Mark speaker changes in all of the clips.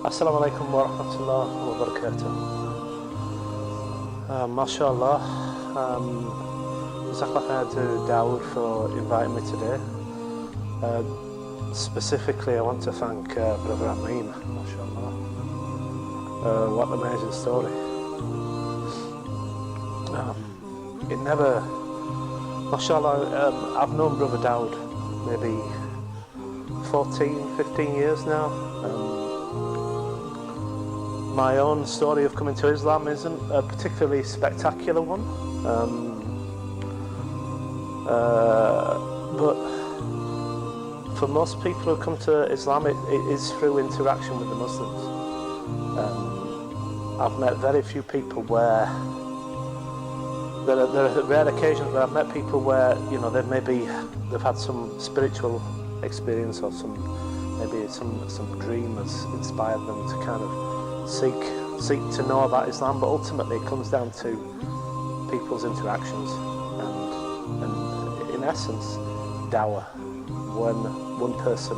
Speaker 1: Assalamu alaikum wa rahmatullahi wa barakatuh. MashaAllah. Jazakallah khair to Dawood for inviting me today. Specifically, I want to thank Brother Amin. MashaAllah. What an amazing story. It never... MashaAllah, I've known Brother Dawood maybe 14, 15 years now. My own story of coming to Islam isn't a particularly spectacular one, but for most people who come to Islam, it is through interaction with the Muslims. I've met very few people where there are rare occasions where I've met people where, you know, they've had some spiritual experience or maybe some dream has inspired them to kind of seek to know about Islam, but ultimately it comes down to people's interactions and in essence dawah, when one person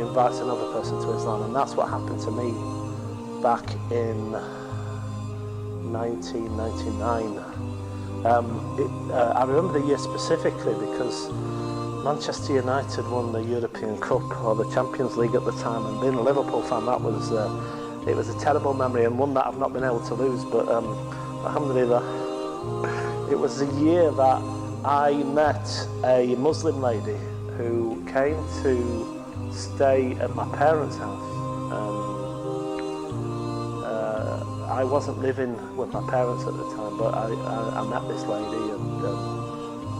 Speaker 1: invites another person to Islam. And that's what happened to me back in 1999. I remember the year specifically because Manchester United won the European Cup or the Champions League at the time, and being a Liverpool fan, that was it was a terrible memory and one that I've not been able to lose. But alhamdulillah, it was the year that I met a Muslim lady who came to stay at my parents' house. I wasn't living with my parents at the time, but I met this lady, and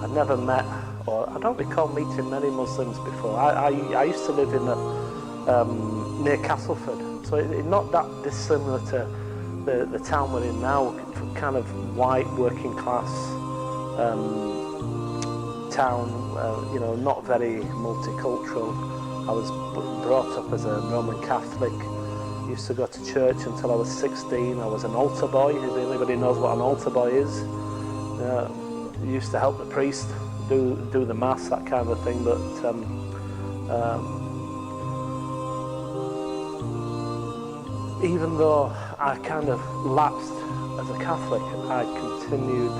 Speaker 1: I'd never met, or I don't recall meeting many Muslims before. I used to live in near Castleford, so it's not that dissimilar to the town we're in now, kind of white working class town, you know, not very multicultural. I was brought up as a Roman Catholic. Used to go to church until I was 16. I was an altar boy, if anybody knows what an altar boy is. Used to help the priest do the mass, that kind of thing. But even though I kind of lapsed as a Catholic, I continued.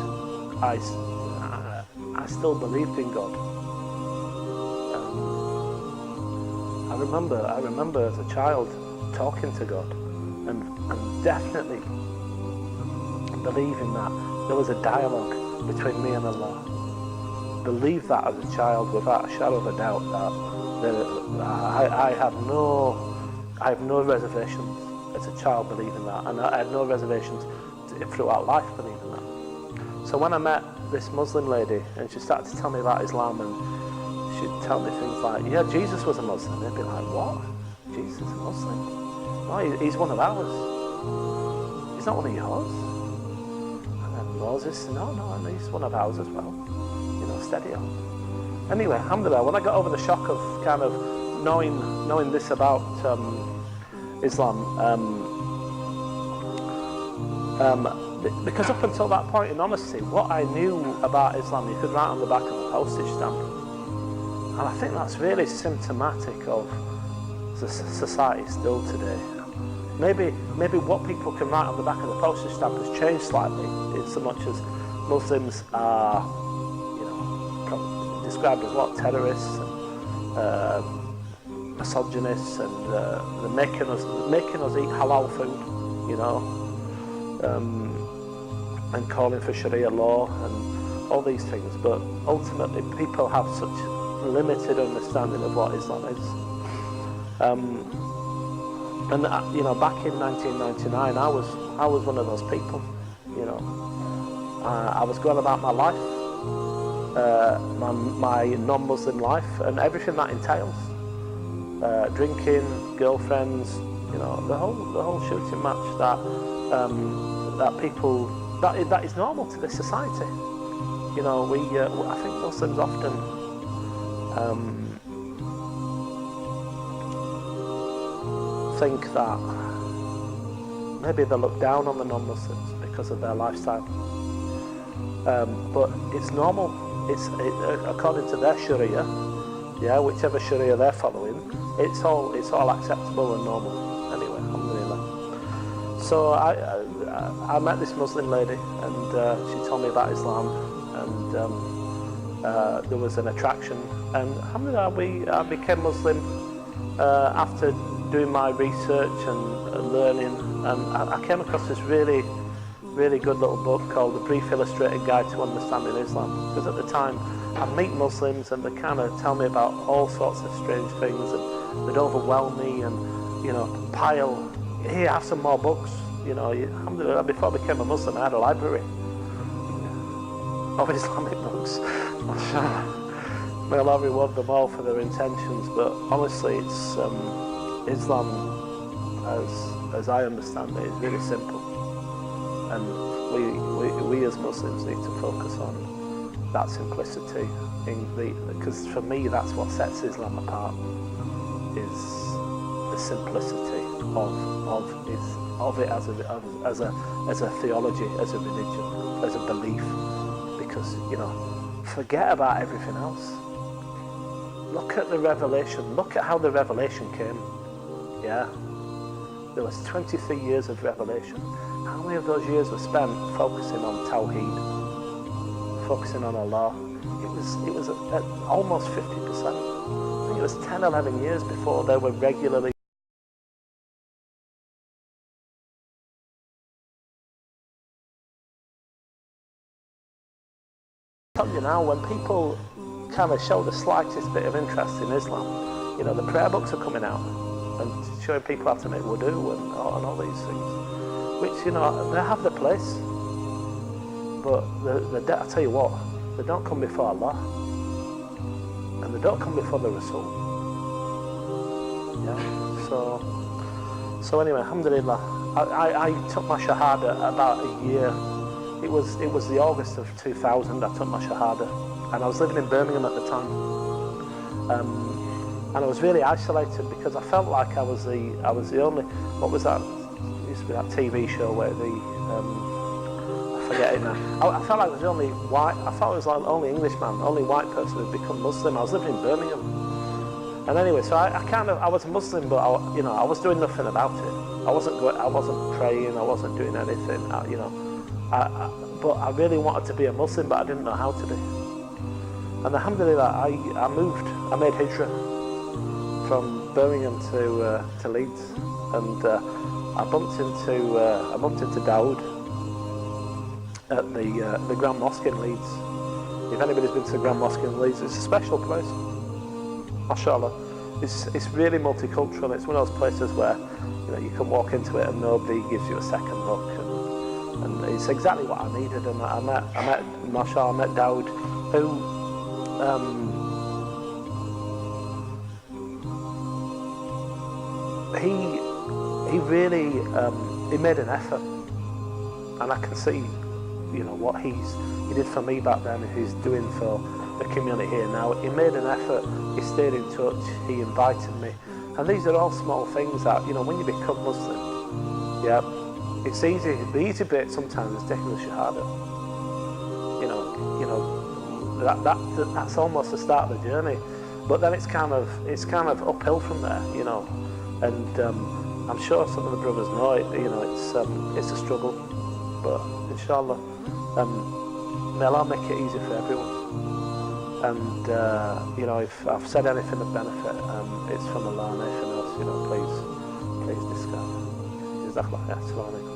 Speaker 1: I still believed in God. I remember as a child talking to God and definitely believing that there was a dialogue between me and Allah. Believed that as a child without a shadow of a doubt, that I have no reservations as a child believing that, and I had no reservations throughout life believing that. So when I met this Muslim lady and she started to tell me about Islam, and she'd tell me things like, yeah, Jesus was a Muslim. They'd be like, what? Jesus is a Muslim? No, he's one of ours. He's not one of yours. And then Moses, no, he's one of ours as well. You know, steady on. Anyway, alhamdulillah, when I got over the shock of kind of knowing this about Islam, because up until that point, in honesty, what I knew about Islam, you could write on the back of a postage stamp. And I think that's really symptomatic of the society still today. Maybe what people can write on the back of the postage stamp has changed slightly, in so much as Muslims are, you know, described as what, terrorists, and misogynists, and they're making us eat halal food, you know, and calling for Sharia law and all these things. But ultimately, people have such limited understanding of what Islam is. And you know, back in 1999, I was one of those people. You know, I was going about my life, my non-Muslim life, and everything that entails. Drinking, girlfriends, you know, the whole shooting match that is normal to this society. You know, I think Muslims often think that maybe they look down on the non-Muslims because of their lifestyle, but it's normal. It's according to their Sharia, yeah, whichever Sharia they're following, it's all acceptable and normal. Anyway, alhamdulillah. So I met this Muslim lady, and she told me about Islam, and there was an attraction, and alhamdulillah, I became Muslim after doing my research and learning, and I came across this really good little book called The Brief Illustrated Guide to Understanding Islam, because at the time I'd meet Muslims and they kind of tell me about all sorts of strange things, and they'd overwhelm me and, you know, pile, here, have some more books. You know, alhamdulillah, before I became a Muslim, I had a library of Islamic books. May Allah reward them all for their intentions, but honestly, it's Islam, as I understand it, is really simple, and we as Muslims need to focus on that simplicity. Because for me, that's what sets Islam apart, is the simplicity of it as a theology, as a religion, as a belief. Because, you know, forget about everything else. Look at the revelation. Look at how the revelation came. Yeah, there was 23 years of revelation. How many of those years were spent focusing on Tawheed, focusing on Allah? It was at almost 50%. I think it was 10, 11 years before they were regularly. You know, when people kind of show the slightest bit of interest in Islam, you know, the prayer books are coming out and showing people how to make wudu and all these things, which, you know, they have their place, but I tell you what, they don't come before Allah, and they don't come before the Rasul. Yeah. So anyway, alhamdulillah, I took my shahada about a year. It was the August of 2000. I took my shahada, and I was living in Birmingham at the time, and I was really isolated because I felt like I was the only. What was that? It used to be that TV show where I forget it now. I felt like I was the only white. I thought I was like the only Englishman, only white person who'd become Muslim. I was living in Birmingham, and anyway, so I was Muslim, but I was doing nothing about it. I wasn't praying. I wasn't doing anything. But I really wanted to be a Muslim, but I didn't know how to be. And alhamdulillah, I moved. I made hijrah from Birmingham to Leeds, and I bumped into Dawood at the Grand Mosque in Leeds. If anybody's been to the Grand Mosque in Leeds, it's a special place. MashaAllah, it's really multicultural. It's one of those places where, you know, you can walk into it and nobody gives you a second look. And it's exactly what I needed, and I met Dawood, who he really he made an effort, and I can see, you know, what he did for me back then, and he's doing for the community here now. He made an effort. He stayed in touch. He invited me, and these are all small things that, you know, when you become Muslim, yeah. It's easy. The easy bit sometimes is taking the shahada. You know that's almost the start of the journey. But then it's kind of uphill from there. You know, and I'm sure some of the brothers know it. You know, it's a struggle. But inshallah, may Allah make it easy for everyone. And you know, if I've said anything of benefit, it's from Allah, and anything else, you know, please discard. Jazakallah khair. Assalamu alaikum.